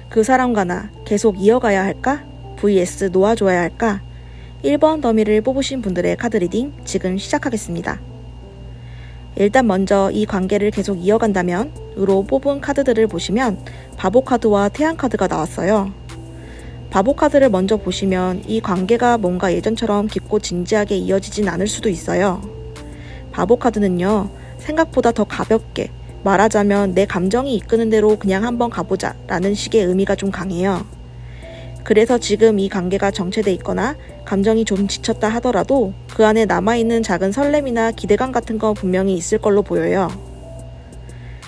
그 사람과 나 계속 이어가야 할까? vs 놓아줘야 할까? 1번 더미를 뽑으신 분들의 카드 리딩 지금 시작하겠습니다. 일단 먼저 이 관계를 계속 이어간다면 으로 뽑은 카드들을 보시면 바보 카드와 태양 카드가 나왔어요. 바보 카드를 먼저 보시면 이 관계가 뭔가 예전처럼 깊고 진지하게 이어지진 않을 수도 있어요. 바보 카드는요, 생각보다 더 가볍게, 말하자면 내 감정이 이끄는 대로 그냥 한번 가보자 라는 식의 의미가 좀 강해요. 그래서 지금 이 관계가 정체돼 있거나 감정이 좀 지쳤다 하더라도 그 안에 남아있는 작은 설렘이나 기대감 같은 건 분명히 있을 걸로 보여요.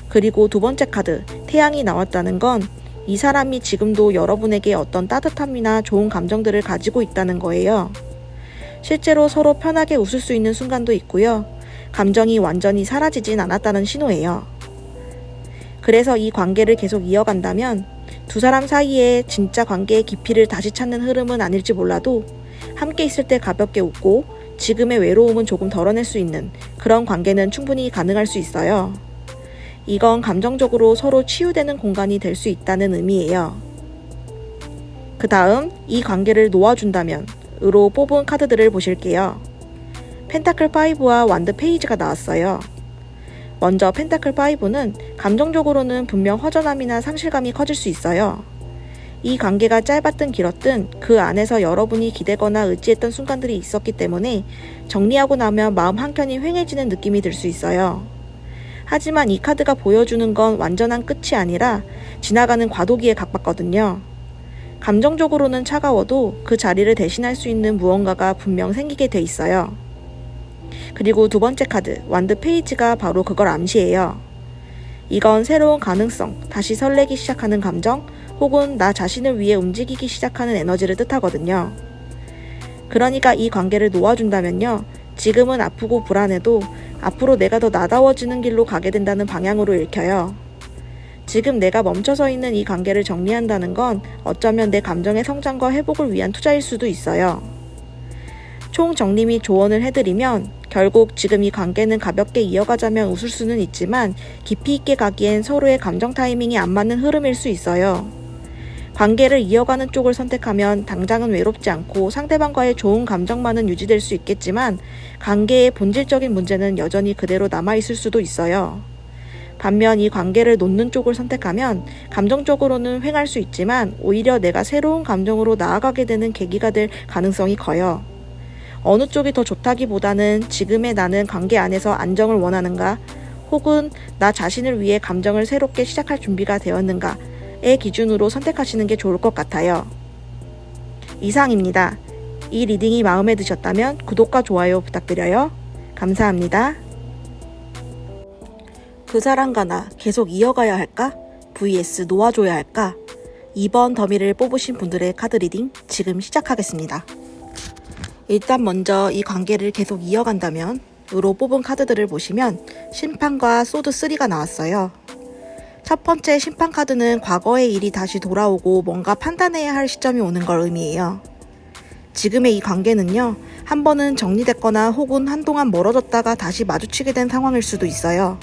그리고 두 번째 카드, 태양이 나왔다는 건 이 사람이 지금도 여러분에게 어떤 따뜻함이나 좋은 감정들을 가지고 있다는 거예요. 실제로 서로 편하게 웃을 수 있는 순간도 있고요. 감정이 완전히 사라지진 않았다는 신호예요. 그래서 이 관계를 계속 이어간다면 두 사람 사이에 진짜 관계의 깊이를 다시 찾는 흐름은 아닐지 몰라도 함께 있을 때 가볍게 웃고 지금의 외로움은 조금 덜어낼 수 있는 그런 관계는 충분히 가능할 수 있어요. 이건 감정적으로 서로 치유되는 공간이 될 수 있다는 의미예요. 그 다음 이 관계를 놓아준다면 으로 뽑은 카드들을 보실게요. 펜타클 5와 완드 페이지가 나왔어요. 먼저 펜타클 5는 감정적으로는 분명 허전함이나 상실감이 커질 수 있어요. 이 관계가 짧았든 길었든 그 안에서 여러분이 기대거나 의지했던 순간들이 있었기 때문에 정리하고 나면 마음 한켠이 휑해지는 느낌이 들 수 있어요. 하지만 이 카드가 보여주는 건 완전한 끝이 아니라 지나가는 과도기에 가깝거든요. 감정적으로는 차가워도 그 자리를 대신할 수 있는 무언가가 분명 생기게 돼 있어요. 그리고 두 번째 카드, 완드 페이지가 바로 그걸 암시해요. 이건 새로운 가능성, 다시 설레기 시작하는 감정, 혹은 나 자신을 위해 움직이기 시작하는 에너지를 뜻하거든요. 그러니까 이 관계를 놓아준다면요, 지금은 아프고 불안해도 앞으로 내가 더 나다워지는 길로 가게 된다는 방향으로 읽혀요. 지금 내가 멈춰서 있는 이 관계를 정리한다는 건 어쩌면 내 감정의 성장과 회복을 위한 투자일 수도 있어요. 총 정리 및 조언을 해드리면 결국 지금 이 관계는 가볍게 이어가자면 웃을 수는 있지만 깊이 있게 가기엔 서로의 감정 타이밍이 안 맞는 흐름일 수 있어요. 관계를 이어가는 쪽을 선택하면 당장은 외롭지 않고 상대방과의 좋은 감정만은 유지될 수 있겠지만 관계의 본질적인 문제는 여전히 그대로 남아있을 수도 있어요. 반면 이 관계를 놓는 쪽을 선택하면 감정적으로는 횡할 수 있지만 오히려 내가 새로운 감정으로 나아가게 되는 계기가 될 가능성이 커요. 어느 쪽이 더 좋다기보다는 지금의 나는 관계 안에서 안정을 원하는가, 혹은 나 자신을 위해 감정을 새롭게 시작할 준비가 되었는가의 기준으로 선택하시는 게 좋을 것 같아요. 이상입니다. 이 리딩이 마음에 드셨다면 구독과 좋아요 부탁드려요. 감사합니다. 그 사람과 나 계속 이어가야 할까? vs 놓아줘야 할까? 2번 더미를 뽑으신 분들의 카드 리딩 지금 시작하겠습니다. 일단 먼저 이 관계를 계속 이어간다면 으로 뽑은 카드들을 보시면 심판과 소드 3가 나왔어요. 첫 번째 심판 카드는 과거의 일이 다시 돌아오고 뭔가 판단해야 할 시점이 오는 걸 의미해요. 지금의 이 관계는요, 한 번은 정리됐거나 혹은 한동안 멀어졌다가 다시 마주치게 된 상황일 수도 있어요.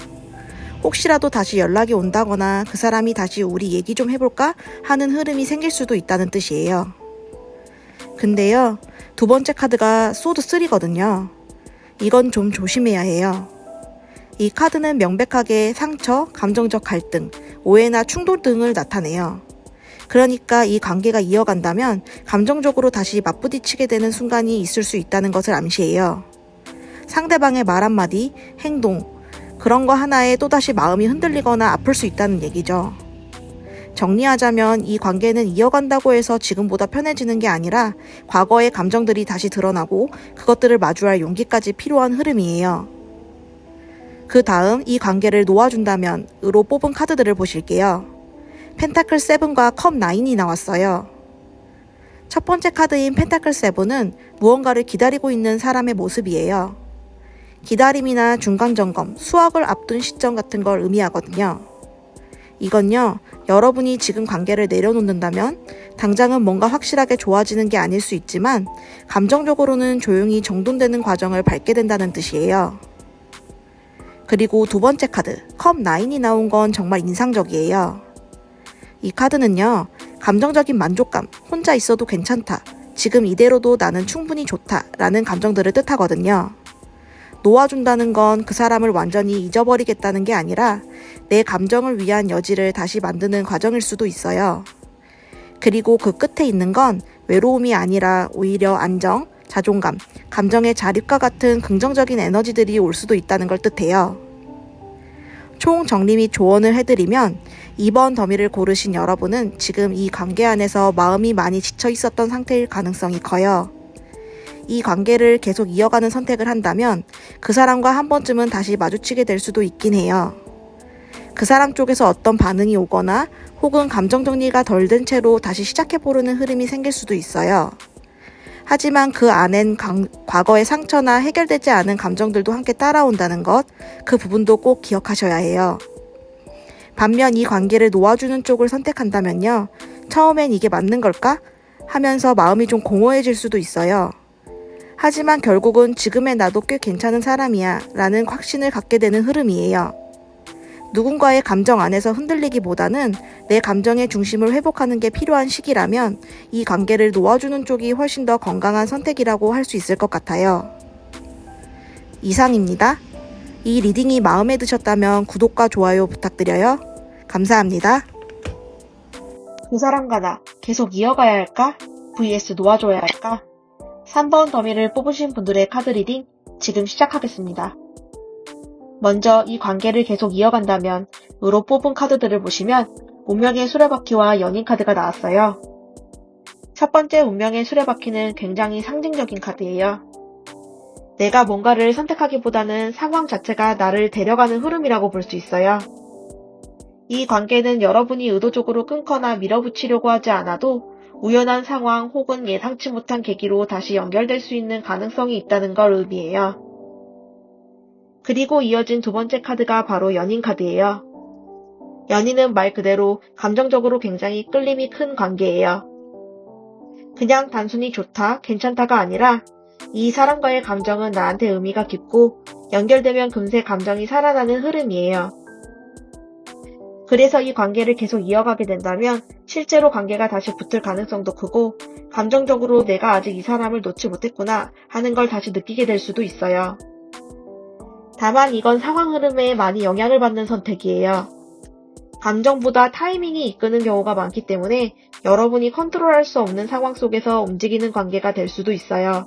혹시라도 다시 연락이 온다거나 그 사람이 다시 우리 얘기 좀 해볼까 하는 흐름이 생길 수도 있다는 뜻이에요. 근데요, 두 번째 카드가 소드 3거든요. 이건 좀 조심해야 해요. 이 카드는 명백하게 상처, 감정적 갈등, 오해나 충돌 등을 나타내요. 그러니까 이 관계가 이어간다면 감정적으로 다시 맞부딪히게 되는 순간이 있을 수 있다는 것을 암시해요. 상대방의 말 한마디, 행동, 그런 거 하나에 또다시 마음이 흔들리거나 아플 수 있다는 얘기죠. 정리하자면 이 관계는 이어간다고 해서 지금보다 편해지는 게 아니라 과거의 감정들이 다시 드러나고 그것들을 마주할 용기까지 필요한 흐름이에요. 그 다음 이 관계를 놓아준다면 으로 뽑은 카드들을 보실게요. 펜타클 7과 컵 9이 나왔어요. 첫 번째 카드인 펜타클 세븐은 무언가를 기다리고 있는 사람의 모습이에요. 기다림이나 중간점검, 수확을 앞둔 시점 같은 걸 의미하거든요. 이건요, 여러분이 지금 관계를 내려놓는다면 당장은 뭔가 확실하게 좋아지는 게 아닐 수 있지만 감정적으로는 조용히 정돈되는 과정을 밟게 된다는 뜻이에요. 그리고 두 번째 카드, 컵 9이 나온 건 정말 인상적이에요. 이 카드는요, 감정적인 만족감, 혼자 있어도 괜찮다, 지금 이대로도 나는 충분히 좋다 라는 감정들을 뜻하거든요. 놓아준다는 건 그 사람을 완전히 잊어버리겠다는 게 아니라 내 감정을 위한 여지를 다시 만드는 과정일 수도 있어요. 그리고 그 끝에 있는 건 외로움이 아니라 오히려 안정, 자존감, 감정의 자립과 같은 긍정적인 에너지들이 올 수도 있다는 걸 뜻해요. 총 정리 및 조언을 해드리면 2번 더미를 고르신 여러분은 지금 이 관계 안에서 마음이 많이 지쳐 있었던 상태일 가능성이 커요. 이 관계를 계속 이어가는 선택을 한다면 그 사람과 한 번쯤은 다시 마주치게 될 수도 있긴 해요. 그 사람 쪽에서 어떤 반응이 오거나 혹은 감정 정리가 덜 된 채로 다시 시작해보려는 흐름이 생길 수도 있어요. 하지만 그 안엔 과거의 상처나 해결되지 않은 감정들도 함께 따라온다는 것, 그 부분도 꼭 기억하셔야 해요. 반면 이 관계를 놓아주는 쪽을 선택한다면요, 처음엔 이게 맞는 걸까? 하면서 마음이 좀 공허해질 수도 있어요. 하지만 결국은 지금의 나도 꽤 괜찮은 사람이야 라는 확신을 갖게 되는 흐름이에요. 누군가의 감정 안에서 흔들리기보다는 내 감정의 중심을 회복하는 게 필요한 시기라면 이 관계를 놓아주는 쪽이 훨씬 더 건강한 선택이라고 할 수 있을 것 같아요. 이상입니다. 이 리딩이 마음에 드셨다면 구독과 좋아요 부탁드려요. 감사합니다. 그 사람과 나 계속 이어가야 할까? vs 놓아줘야 할까? 3번 더미를 뽑으신 분들의 카드 리딩 지금 시작하겠습니다. 먼저 이 관계를 계속 이어간다면 으로 뽑은 카드들을 보시면 운명의 수레바퀴와 연인 카드가 나왔어요. 첫 번째 운명의 수레바퀴는 굉장히 상징적인 카드예요. 내가 뭔가를 선택하기보다는 상황 자체가 나를 데려가는 흐름이라고 볼 수 있어요. 이 관계는 여러분이 의도적으로 끊거나 밀어붙이려고 하지 않아도 우연한 상황 혹은 예상치 못한 계기로 다시 연결될 수 있는 가능성이 있다는 걸 의미해요. 그리고 이어진 두 번째 카드가 바로 연인 카드예요. 연인은 말 그대로 감정적으로 굉장히 끌림이 큰 관계예요. 그냥 단순히 좋다, 괜찮다가 아니라 이 사람과의 감정은 나한테 의미가 깊고 연결되면 금세 감정이 살아나는 흐름이에요. 그래서 이 관계를 계속 이어가게 된다면 실제로 관계가 다시 붙을 가능성도 크고 감정적으로 내가 아직 이 사람을 놓지 못했구나 하는 걸 다시 느끼게 될 수도 있어요. 다만 이건 상황 흐름에 많이 영향을 받는 선택이에요. 감정보다 타이밍이 이끄는 경우가 많기 때문에 여러분이 컨트롤할 수 없는 상황 속에서 움직이는 관계가 될 수도 있어요.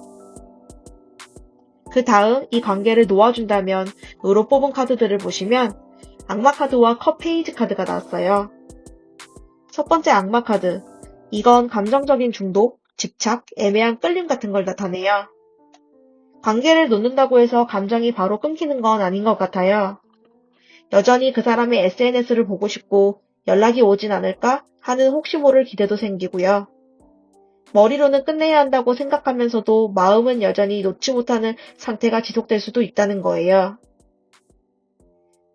그 다음 이 관계를 놓아준다면 으로 뽑은 카드들을 보시면 악마 카드와 컵 페이지 카드가 나왔어요. 첫 번째 악마 카드, 이건 감정적인 중독, 집착, 애매한 끌림 같은 걸 나타내요. 관계를 놓는다고 해서 감정이 바로 끊기는 건 아닌 것 같아요. 여전히 그 사람의 SNS를 보고 싶고 연락이 오진 않을까 하는 혹시 모를 기대도 생기고요. 머리로는 끝내야 한다고 생각하면서도 마음은 여전히 놓지 못하는 상태가 지속될 수도 있다는 거예요.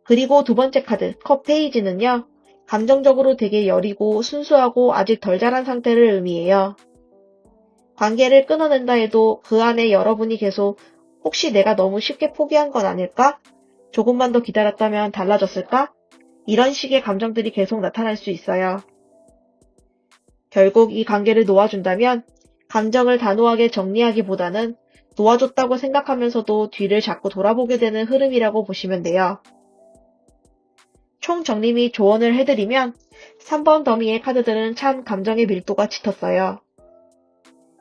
그리고 두 번째 카드, 컵 페이지는요, 감정적으로 되게 여리고 순수하고 아직 덜 자란 상태를 의미해요. 관계를 끊어낸다 해도 그 안에 여러분이 계속 혹시 내가 너무 쉽게 포기한 건 아닐까? 조금만 더 기다렸다면 달라졌을까? 이런 식의 감정들이 계속 나타날 수 있어요. 결국 이 관계를 놓아준다면 감정을 단호하게 정리하기보다는 놓아줬다고 생각하면서도 뒤를 자꾸 돌아보게 되는 흐름이라고 보시면 돼요. 총 정리 및 조언을 해드리면 3번 더미의 카드들은 참 감정의 밀도가 짙었어요.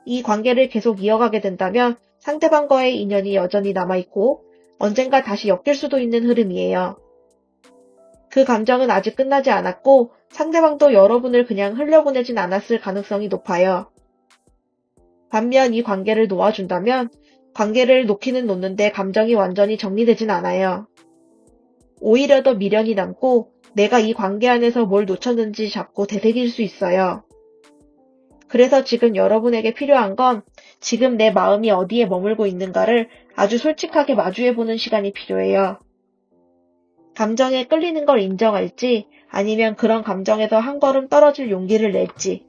이 관계를 계속 이어가게 된다면 상대방과의 인연이 여전히 남아있고 언젠가 다시 엮일 수도 있는 흐름이에요. 그 감정은 아직 끝나지 않았고 상대방도 여러분을 그냥 흘려보내진 않았을 가능성이 높아요. 반면 이 관계를 놓아준다면 관계를 놓기는 놓는데 감정이 완전히 정리되진 않아요. 오히려 더 미련이 남고 내가 이 관계 안에서 뭘 놓쳤는지 자꾸 되새길 수 있어요. 그래서 지금 여러분에게 필요한 건 지금 내 마음이 어디에 머물고 있는가를 아주 솔직하게 마주해보는 시간이 필요해요. 감정에 끌리는 걸 인정할지 아니면 그런 감정에서 한 걸음 떨어질 용기를 낼지.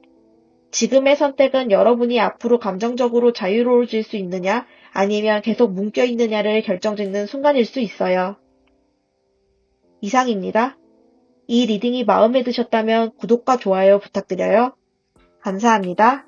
지금의 선택은 여러분이 앞으로 감정적으로 자유로워질 수 있느냐 아니면 계속 묶여 있느냐를 결정짓는 순간일 수 있어요. 이상입니다. 이 리딩이 마음에 드셨다면 구독과 좋아요 부탁드려요. 감사합니다.